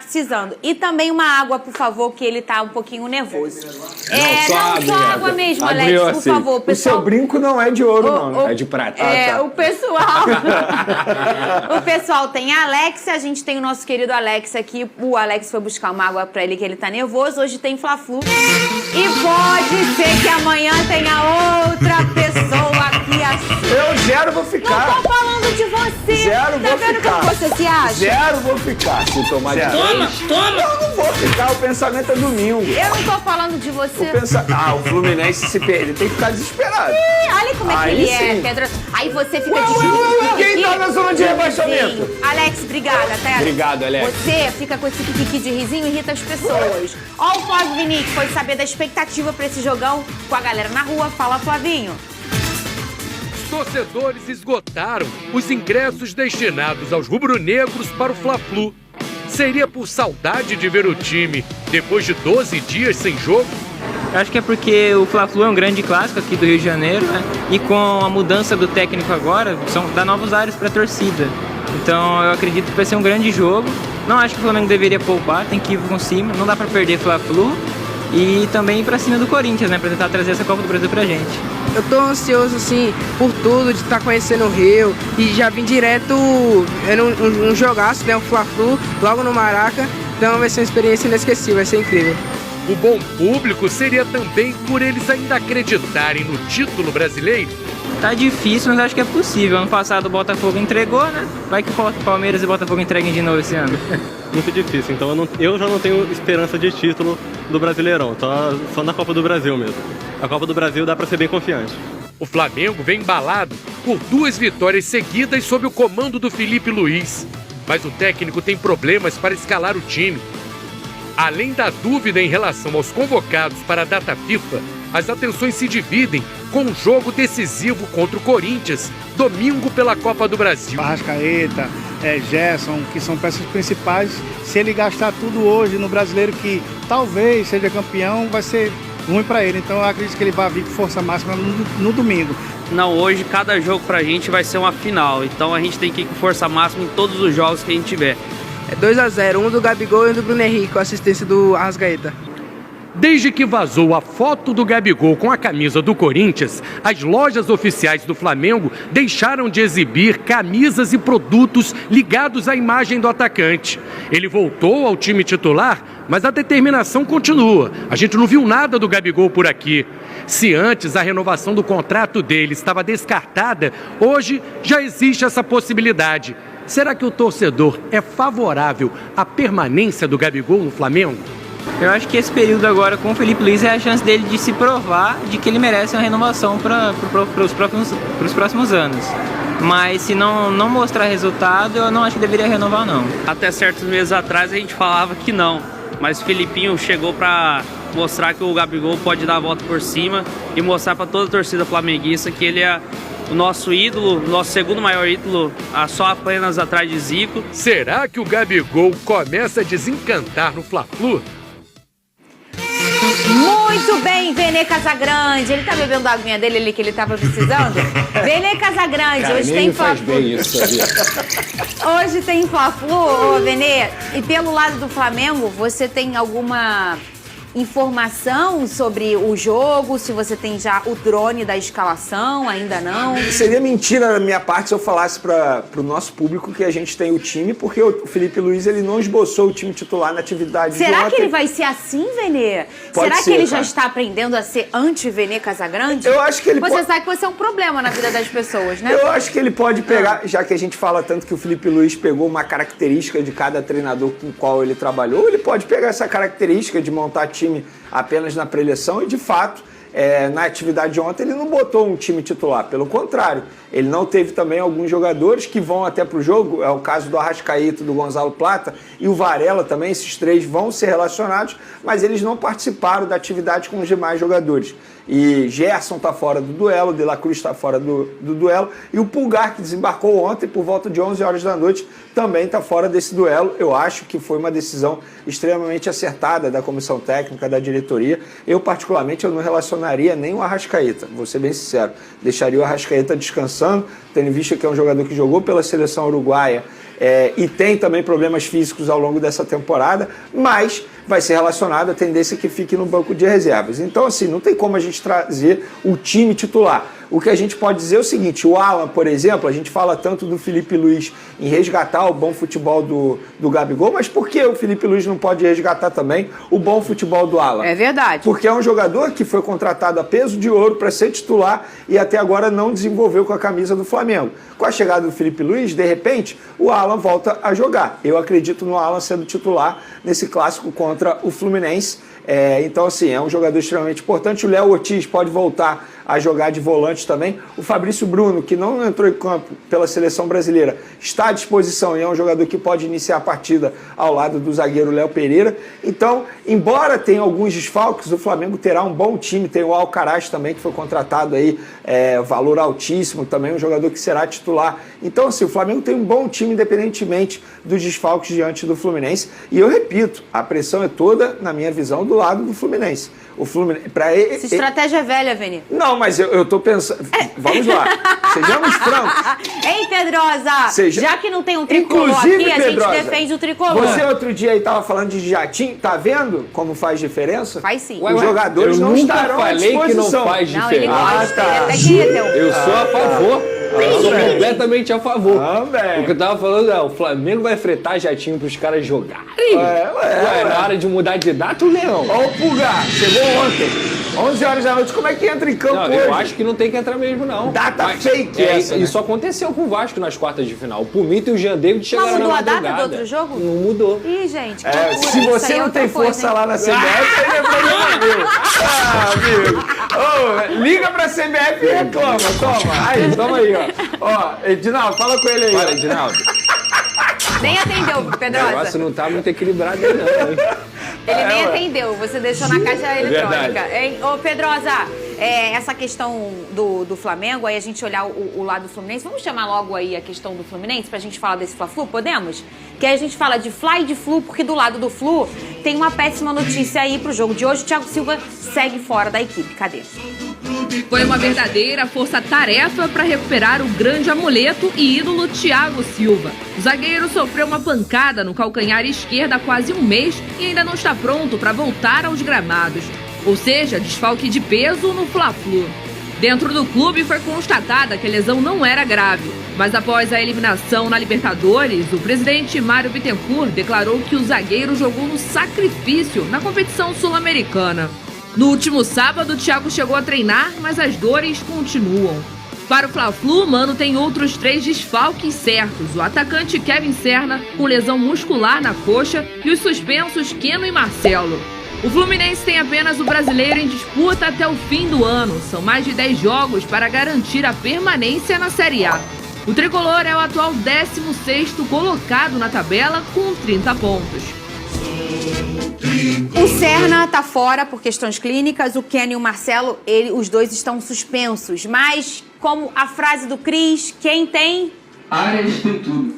precisando. E também uma água, por favor, que ele tá um pouquinho nervoso. Só água mesmo, Alex, por favor. O seu brinco não é de ouro, não. É de prata. O pessoal... o pessoal tem a Alex, a gente tem o nosso querido Alex aqui. O Alex foi buscar uma água pra ele, que ele tá nervoso. Hoje tem Fla-Flu. E pode ser que amanhã tenha outra pessoa aqui assim. Eu zero vou ficar. Não tô falando de você. Zero vou ficar. Como você se acha? Zero vou ficar. Se tomar de Toma! Eu não vou ficar, o pensamento é domingo. Eu não tô falando de você. O Fluminense se perder tem que ficar desesperado. Olha como é que ele é, Pedro. Aí você fica de Quem tá na zona de rebaixamento? Alex, obrigada, tá? Obrigado, Alex. Você fica com esse pique de risinho e irrita as pessoas. Ó, o Flávio Vinic foi saber da expectativa pra esse jogão com a galera na rua. Fala, Flavinho. Os torcedores esgotaram os ingressos destinados aos rubro-negros para o Fla-Flu. Seria por saudade de ver o time depois de 12 dias sem jogo? Eu acho que é porque o Fla-Flu é um grande clássico aqui do Rio de Janeiro, né? E com a mudança do técnico agora, dá novos ares para a torcida. Então eu acredito que vai ser um grande jogo. Não acho que o Flamengo deveria poupar, tem que ir com cima, não dá para perder Fla-Flu. E também ir pra cima do Corinthians, né? Pra tentar trazer essa Copa do Brasil pra gente. Eu tô ansioso, assim, por tudo, de estar conhecendo o Rio. E já vim direto um jogaço, né? O Fla-Flu, logo no Maraca. Então vai ser uma experiência inesquecível, vai ser incrível. O bom público seria também por eles ainda acreditarem no título brasileiro? Tá difícil, mas acho que é possível. Ano passado o Botafogo entregou, né? Vai que o Palmeiras e o Botafogo entreguem de novo esse ano. Muito difícil, então eu já não tenho esperança de título do Brasileirão, só na Copa do Brasil mesmo. A Copa do Brasil dá para ser bem confiante. O Flamengo vem embalado por 2 vitórias seguidas sob o comando do Felipe Luiz. Mas o técnico tem problemas para escalar o time. Além da dúvida em relação aos convocados para a data FIFA, as atenções se dividem com um jogo decisivo contra o Corinthians, domingo pela Copa do Brasil. Arrascaeta, Gerson, que são peças principais. Se ele gastar tudo hoje no Brasileiro, que talvez seja campeão, vai ser ruim para ele. Então eu acredito que ele vai vir com força máxima no domingo. Não, hoje cada jogo pra gente vai ser uma final. Então a gente tem que ir com força máxima em todos os jogos que a gente tiver. É 2-0, um do Gabigol e um do Bruno Henrique, com assistência do Arrascaeta. Desde que vazou a foto do Gabigol com a camisa do Corinthians, as lojas oficiais do Flamengo deixaram de exibir camisas e produtos ligados à imagem do atacante. Ele voltou ao time titular, mas a determinação continua. A gente não viu nada do Gabigol por aqui. Se antes a renovação do contrato dele estava descartada, hoje já existe essa possibilidade. Será que o torcedor é favorável à permanência do Gabigol no Flamengo? Eu acho que esse período agora com o Felipe Luiz é a chance dele de se provar de que ele merece uma renovação para os próximos anos. Mas se não mostrar resultado, eu não acho que deveria renovar, não. Até certos meses atrás a gente falava que não, mas o Felipinho chegou para mostrar que o Gabigol pode dar a volta por cima e mostrar para toda a torcida flamenguista que ele é o nosso ídolo, nosso segundo maior ídolo, só apenas atrás de Zico. Será que o Gabigol começa a desencantar no Fla-Flu? Muito bem, Vene Casagrande. Ele tá bebendo a aguinha dele que ele tava precisando? Vene Casagrande, Cara, hoje tem Fla-Flu. Hoje tem Fla-Flu, Vene. E pelo lado do Flamengo, você tem alguma informação sobre o jogo? Se você tem já o drone da escalação, ainda não? Seria mentira da minha parte se eu falasse para o nosso público que a gente tem o time, porque o Felipe Luiz ele não esboçou o time titular na atividade de ontem. Será que ele vai ser assim, Vene? Será que ele já está aprendendo a ser anti-Vene Casagrande? Eu acho que ele Você sabe que você é um problema na vida das pessoas, né? Eu acho que ele pode pegar, já que a gente fala tanto que o Felipe Luiz pegou uma característica de cada treinador com o qual ele trabalhou, ele pode pegar essa característica de montar time apenas na preleção e, de fato, na atividade de ontem ele não botou um time titular, pelo contrário, ele não teve também alguns jogadores que vão até para o jogo, é o caso do Arrascaeta, do Gonzalo Plata e o Varela também, esses três vão ser relacionados, mas eles não participaram da atividade com os demais jogadores. E Gerson está fora do duelo, De La Cruz está fora do duelo, e o Pulgar, que desembarcou ontem por volta de 11 horas da noite, também está fora desse duelo. Eu acho que foi uma decisão extremamente acertada da comissão técnica, da diretoria. Eu, particularmente, eu não relacionaria nem o Arrascaeta, vou ser bem sincero. Deixaria o Arrascaeta descansando, tendo em vista que é um jogador que jogou pela seleção uruguaia, e tem também problemas físicos ao longo dessa temporada, mas vai ser relacionado à tendência que fique no banco de reservas. Então, assim, não tem como a gente trazer o time titular. O que a gente pode dizer é o seguinte, o Alan, por exemplo, a gente fala tanto do Felipe Luiz em resgatar o bom futebol do Gabigol, mas por que o Felipe Luiz não pode resgatar também o bom futebol do Alan? É verdade. Porque é um jogador que foi contratado a peso de ouro para ser titular e até agora não desenvolveu com a camisa do Flamengo. Com a chegada do Felipe Luiz, de repente, o Alan volta a jogar. Eu acredito no Alan sendo titular nesse clássico contra o Fluminense. Então, assim, é um jogador extremamente importante. O Léo Ortiz pode voltar a jogar de volante também. O Fabrício Bruno, que não entrou em campo pela seleção brasileira, está à disposição e é um jogador que pode iniciar a partida ao lado do zagueiro Léo Pereira. Então, embora tenha alguns desfalques, o Flamengo terá um bom time. Tem o Alcaraz também, que foi contratado aí, valor altíssimo também, um jogador que será titular. Então, assim, o Flamengo tem um bom time, independentemente dos desfalques diante do Fluminense. E eu repito, a pressão é toda, na minha visão, do lado do Fluminense. O Fluminense, Essa estratégia é velha, Veni. Não, mas eu tô pensando... Vamos lá, sejamos francos. Ei, Pedrosa, já que não tem um tricolor Inclusive, aqui, a Pedrosa, gente defende o tricolor. Você outro dia aí tava falando de jatinho, tá vendo como faz diferença? Faz sim. Os jogadores não estarão à disposição. Eu nunca falei que não faz diferença. Não, ele gosta, ele até queria ter um. Eu sou a favor. Eu sou completamente a favor. Também. O que eu tava falando é, o Flamengo vai fretar jatinho pros caras jogarem. Na hora de mudar de data, o Leão. Ó o Pulgar, chegou ontem, 11 horas da noite, como é que entra em campo Não, hoje? eu acho que não tem que entrar mesmo, não. Data fake essa, né? Isso aconteceu com o Vasco nas quartas de final. O Pumito e o Jean David chegaram Mas mudou na a data madrugada. do outro jogo? Não mudou. Ih, gente, que loucura. Se Isso você aí é não outra tem coisa, força hein? lá na CBF, aí é problema meu. Amigo. Liga pra CBF e reclama, toma. Aí, toma aí, ó. Edinaldo, fala com ele aí. Olha, Edinaldo, Nem atendeu, o Pedrosa. negócio não tá muito equilibrado aí, não, hein? Ele nem atendeu, você deixou na caixa eletrônica. Verdade. Hein? Ô, Pedrosa, essa questão do Flamengo, aí a gente olhar o lado do Fluminense, vamos chamar logo aí a questão do Fluminense pra gente falar desse Fla-Flu, podemos? Que aí a gente fala de Fla e de Flu, porque do lado do Flu tem uma péssima notícia aí pro jogo de hoje. O Thiago Silva segue fora da equipe. Cadê? Foi uma verdadeira força-tarefa para recuperar o grande amuleto e ídolo Thiago Silva. O zagueiro sofreu uma pancada no calcanhar esquerdo há quase um mês e ainda não está pronto para voltar aos gramados. Ou seja, desfalque de peso no Fla-Flu. Dentro do clube foi constatada que a lesão não era grave, mas após a eliminação na Libertadores, o presidente Mário Bittencourt declarou que o zagueiro jogou no sacrifício na competição sul-americana. No último sábado, o Thiago chegou a treinar, mas as dores continuam. Para o Fla-Flu, Mano tem outros 3 desfalques certos. O atacante Kevin Serna, com lesão muscular na coxa, e os suspensos Keno e Marcelo. O Fluminense tem apenas o brasileiro em disputa até o fim do ano. São mais de 10 jogos para garantir a permanência na Série A. O tricolor é o atual 16º colocado na tabela com 30 pontos. O Serna tá fora por questões clínicas, o Keno e o Marcelo, os dois estão suspensos. Mas, como a frase do Cris, quem tem... Arias tem tudo.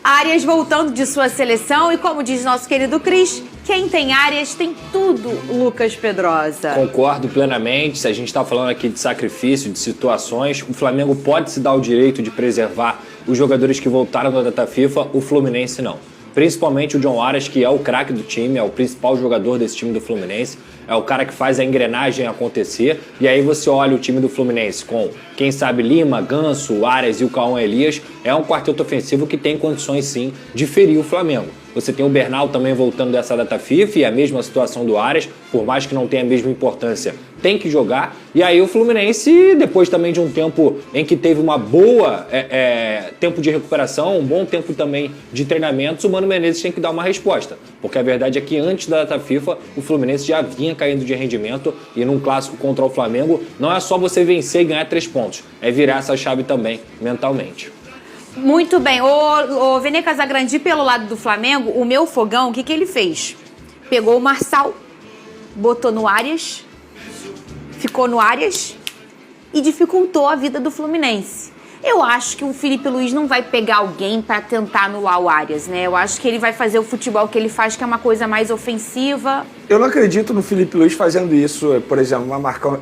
Arias voltando de sua seleção e, como diz nosso querido Cris, quem tem Arias tem tudo, Lucas Pedrosa. Concordo plenamente. Se a gente está falando aqui de sacrifício, de situações, o Flamengo pode se dar o direito de preservar os jogadores que voltaram da data FIFA, o Fluminense não. Principalmente o John Arias, que é o craque do time, é o principal jogador desse time do Fluminense, é o cara que faz a engrenagem acontecer. E aí você olha o time do Fluminense com, quem sabe, Lima, Ganso, Arias e o Cauã Elias, é um quarteto ofensivo que tem condições sim de ferir o Flamengo. Você tem o Bernal também voltando dessa data FIFA e a mesma situação do Arias, por mais que não tenha a mesma importância, tem que jogar. E aí o Fluminense, depois também de um tempo em que teve uma boa tempo de recuperação, um bom tempo também de treinamentos, o Mano Menezes tem que dar uma resposta. Porque a verdade é que antes da data FIFA, o Fluminense já vinha caindo de rendimento e num clássico contra o Flamengo, não é só você vencer e ganhar 3 pontos, é virar essa chave também mentalmente. Muito bem. O Vene Casagrande, pelo lado do Flamengo, o meu fogão, o que ele fez? Pegou o Marçal, botou no Arias, ficou no Arias e dificultou a vida do Fluminense. Eu acho que o Felipe Luiz não vai pegar alguém para tentar anular o Arias, né? Eu acho que ele vai fazer o futebol que ele faz, que é uma coisa mais ofensiva. Eu não acredito no Felipe Luiz fazendo isso, por exemplo,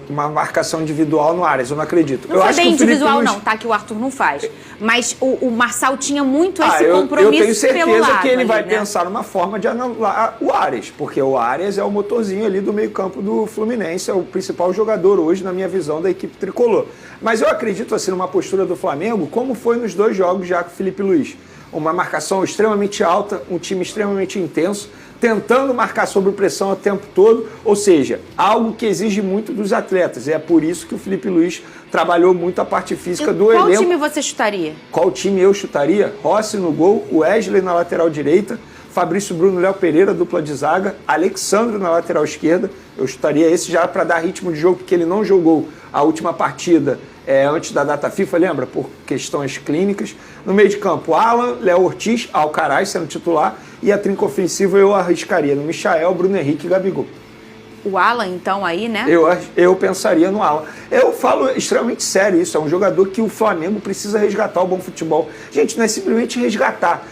uma marcação individual no Arias. Eu não acredito. Não foi bem individual, não, tá? Que o Arthur não faz. Mas o Marçal tinha muito esse compromisso eu tenho certeza pelo lado que ele vai ali, né? pensar numa forma de anular o Arias, porque o Arias é o motorzinho ali do meio-campo do Fluminense, é o principal jogador hoje, na minha visão, da equipe tricolor. Mas eu acredito assim numa postura do Flamengo, como foi nos 2 jogos já com o Felipe Luiz. Uma marcação extremamente alta, um time extremamente intenso, tentando marcar sob pressão o tempo todo, ou seja, algo que exige muito dos atletas. E é por isso que o Felipe Luiz trabalhou muito a parte física do elenco. Qual time você chutaria? Qual time eu chutaria? Rossi no gol, Wesley na lateral direita, Fabrício Bruno, Léo Pereira, dupla de zaga, Alexandre na lateral esquerda. Eu chutaria esse já para dar ritmo de jogo, porque ele não jogou a última partida antes da data FIFA, lembra? Por questões clínicas. No meio de campo, Alan, Léo Ortiz, Alcaraz sendo titular. E a trinca ofensiva eu arriscaria no Michael, Bruno Henrique e Gabigol. O Alan, então, aí, né? Eu pensaria no Alan. Eu falo extremamente sério isso. É um jogador que o Flamengo precisa resgatar o bom futebol. Gente, não é simplesmente resgatar.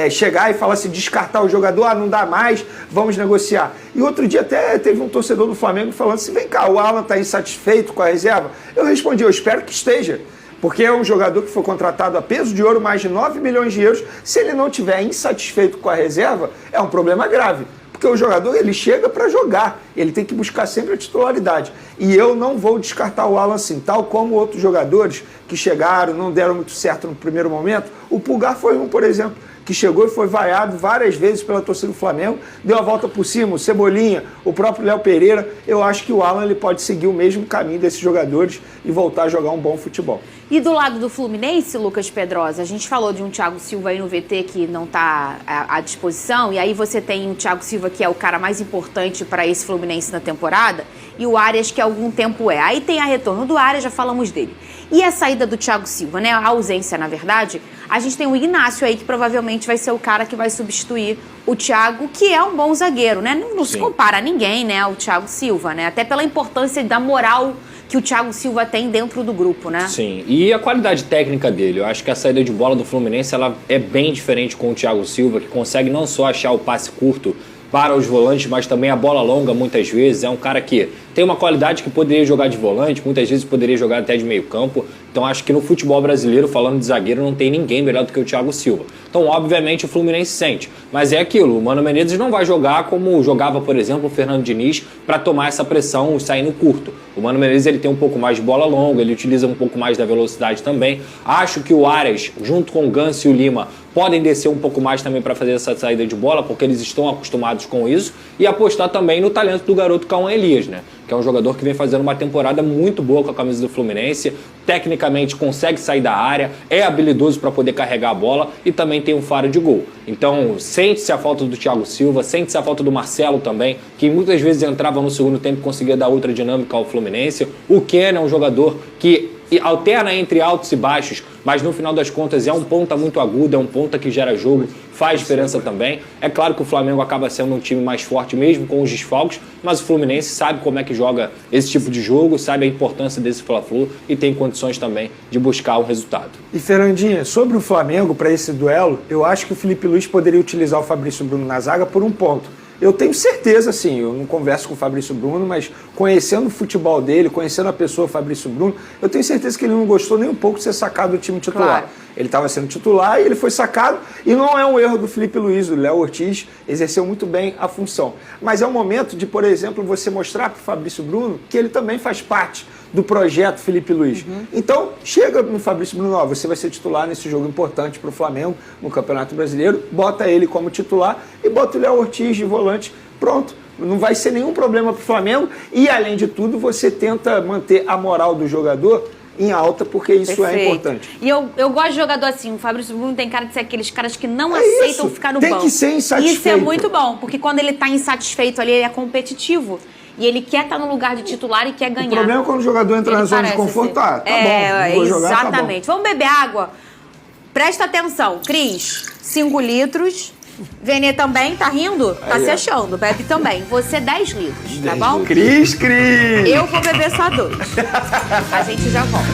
Chegar e falar assim, descartar o jogador, não dá mais, vamos negociar. E outro dia até teve um torcedor do Flamengo falando assim, vem cá, o Alan está insatisfeito com a reserva? Eu respondi, eu espero que esteja. Porque é um jogador que foi contratado a peso de ouro, mais de 9 milhões de euros. Se ele não estiver insatisfeito com a reserva, é um problema grave. Porque o jogador, ele chega para jogar, ele tem que buscar sempre a titularidade. E eu não vou descartar o Alan assim, tal como outros jogadores que chegaram, não deram muito certo no primeiro momento. O Pulgar foi um, por exemplo, que chegou e foi vaiado várias vezes pela torcida do Flamengo, deu a volta por cima, o Cebolinha, o próprio Léo Pereira. Eu acho que o Alan ele pode seguir o mesmo caminho desses jogadores e voltar a jogar um bom futebol. E do lado do Fluminense, Lucas Pedrosa, a gente falou de um Thiago Silva aí no VT que não está à disposição, e aí você tem o Thiago Silva que é o cara mais importante para esse Fluminense na temporada, e o Arias que há algum tempo é. Aí tem a retorno do Arias, já falamos dele. E a saída do Thiago Silva, né? A ausência, na verdade, a gente tem o Ignacio aí que provavelmente vai ser o cara que vai substituir o Thiago, que é um bom zagueiro, né? Não se compara a ninguém, né? O Thiago Silva, né? Até pela importância da moral que o Thiago Silva tem dentro do grupo, né? Sim, e a qualidade técnica dele. Eu acho que a saída de bola do Fluminense ela é bem diferente com o Thiago Silva, que consegue não só achar o passe curto para os volantes, mas também a bola longa muitas vezes. É um cara que tem uma qualidade que poderia jogar de volante, muitas vezes poderia jogar até de meio campo. Então acho que no futebol brasileiro, falando de zagueiro, não tem ninguém melhor do que o Thiago Silva. Então obviamente o Fluminense sente. Mas é aquilo, o Mano Menezes não vai jogar como jogava, por exemplo, o Fernando Diniz para tomar essa pressão e sair no curto. O Mano Menezes ele tem um pouco mais de bola longa, ele utiliza um pouco mais da velocidade também. Acho que o Arias, junto com o Ganso e o Lima, podem descer um pouco mais também para fazer essa saída de bola, porque eles estão acostumados com isso. E apostar também no talento do garoto Cauã Elias, né? Que é um jogador que vem fazendo uma temporada muito boa com a camisa do Fluminense, tecnicamente consegue sair da área, é habilidoso para poder carregar a bola e também tem um faro de gol. Então sente-se a falta do Thiago Silva, sente-se a falta do Marcelo também, que muitas vezes entrava no segundo tempo e conseguia dar outra dinâmica ao Fluminense. O Ken é um jogador que alterna entre altos e baixos, mas no final das contas é um ponta muito agudo, é um ponta que gera jogo, faz diferença também. É claro que o Flamengo acaba sendo um time mais forte mesmo com os desfalques, mas o Fluminense sabe como é que joga esse tipo de jogo, sabe a importância desse Fla-Flu e tem condições também de buscar um resultado. E Fernandinha, sobre o Flamengo, para esse duelo, eu acho que o Felipe Luiz poderia utilizar o Fabrício Bruno na zaga por um ponto. Eu tenho certeza, assim, eu não converso com o Fabrício Bruno, mas conhecendo o futebol dele, conhecendo a pessoa Fabrício Bruno, eu tenho certeza que ele não gostou nem um pouco de ser sacado do time titular. Claro. Ele estava sendo titular e ele foi sacado, e não é um erro do Felipe Luiz, o Léo Ortiz exerceu muito bem a função. Mas é o momento de, por exemplo, você mostrar para o Fabrício Bruno que ele também faz parte do projeto Felipe Luiz. Então, chega no Fabrício Bruno, ó, você vai ser titular nesse jogo importante para o Flamengo, no Campeonato Brasileiro, bota ele como titular e bota o Léo Ortiz de volante, pronto. Não vai ser nenhum problema para o Flamengo e, além de tudo, você tenta manter a moral do jogador em alta, porque isso é importante. E eu gosto de jogador assim, o Fabrício Bruno tem cara de ser aqueles caras que não aceitam ficar no banco. Tem que ser insatisfeito. Isso é muito bom, porque quando ele está insatisfeito ali, ele é competitivo. E ele quer estar no lugar de titular e quer ganhar. O problema é quando o jogador entra na zona de conforto, tá bom, vou jogar, exatamente. tá bom. Vamos beber água? Presta atenção, Cris, 5 litros. Venê também, tá rindo? Tá se achando, bebe também. Você 10 litros, tá bom? Cris! Eu vou beber só 2. A gente já volta.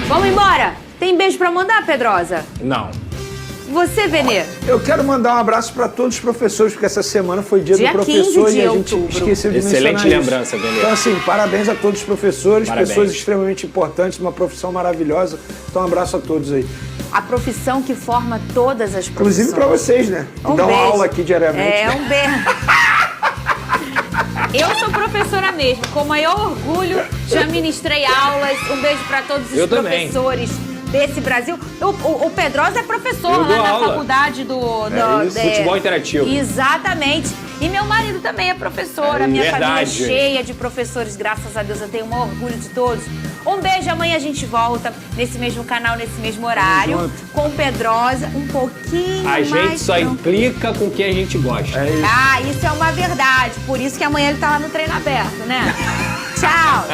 Vamos embora? Tem beijo pra mandar, Pedrosa? Não. Você, Venê? Eu quero mandar um abraço para todos os professores, porque essa semana foi dia Dia do professor 15 de e a gente outubro. esqueceu de Excelente mencionar isso. lembrança, Venê. Então, assim, parabéns a todos os professores, Parabéns. pessoas extremamente importantes, uma profissão maravilhosa. Então, um abraço a todos aí. A profissão que forma todas as profissões. Inclusive para vocês, né? Que dão beijo. aula aqui diariamente. É, um beijo. Eu sou professora mesmo, com o maior orgulho, já ministrei aulas. Um beijo para todos os Eu também. professores desse Brasil. O Pedrosa é professor Eu lá dou na aula. faculdade do Futebol interativo. Exatamente. E meu marido também é professor. A minha família é verdade. cheia de professores, graças a Deus. Eu tenho o maior orgulho de todos. Um beijo, amanhã a gente volta nesse mesmo canal, nesse mesmo horário, com o Pedrosa, um pouquinho A mais gente só tranquilo. implica com o que a gente gosta. Ah, isso é uma verdade. Por isso que amanhã ele tá lá no treino aberto, né? Tchau!